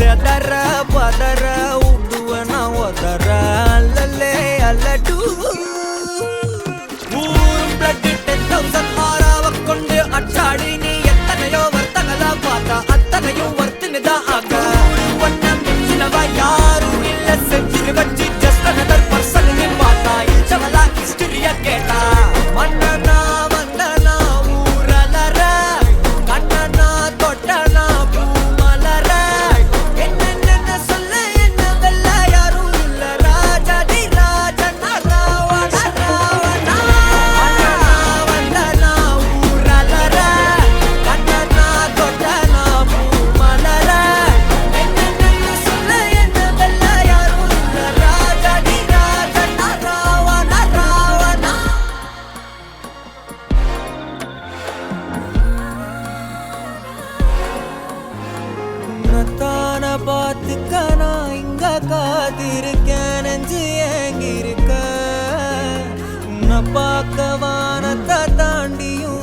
ಬೆದರ ಬದರ ಉಡುವನ ಒದರ ಅಲ್ಲಲ್ಲೇ ಅಲ್ಲಟು ಬ್ಲಡ್ 10,000 ಆರಾವಕ್ಕೊಂಡು ಅಟ್ಟಾಡಿನಿ ಎತ್ತನೆಯೋ ವರ್ತನದ ಪಾತ ಅತ್ತನೆಯೋ ವರ್ತಿನದ ಆಗ ಒನ್ನ ಮಿಂಚಿನವ ಯಾರು ಇಲ್ಲ ಸೆಂಚಿನ ಬಚ್ಚಿ ಜಸ್ಟ್ ಅನದರ್ ಪರ್ಸನ್ ನಿನ್ ಮಾತ ಇಲ್ಚವಲ ಹಿಸ್ಟರಿಯ ಕೇಟ ಮಣ್ಣನ ವಂದನ ಊರಲರ ಕಣ್ಣನ ತೊಟ್ಟನ ಭೂಮಲರ ಎನ್ನ ಸೊಲ್ಲ ಎನ್ನವೆಲ್ಲ ಯಾರು ಇಲ್ಲ ರಾಜದಿ ರಾಜನ ರಾವಣ ರಾವಣ ವಂದನ ಊರಲರ ಕಣ್ಣನ ತೊಟ್ಟನ ಭೂಮಲರ ಎನ್ನ ಸೊಲ್ಲ ಎನ್ನವೆಲ್ಲ ಯಾರು ಇಲ್ಲ ರಾಜದಿ ರಾಜನ ರಾವಣ ರಾವಣ உன்னத்தான பார்த்துக்க நான் இங்க காத்திருக்கேன் நெஞ்சு ஏங்கிருக்க உன்னை பார்க்க வானத்தை தாண்டியும்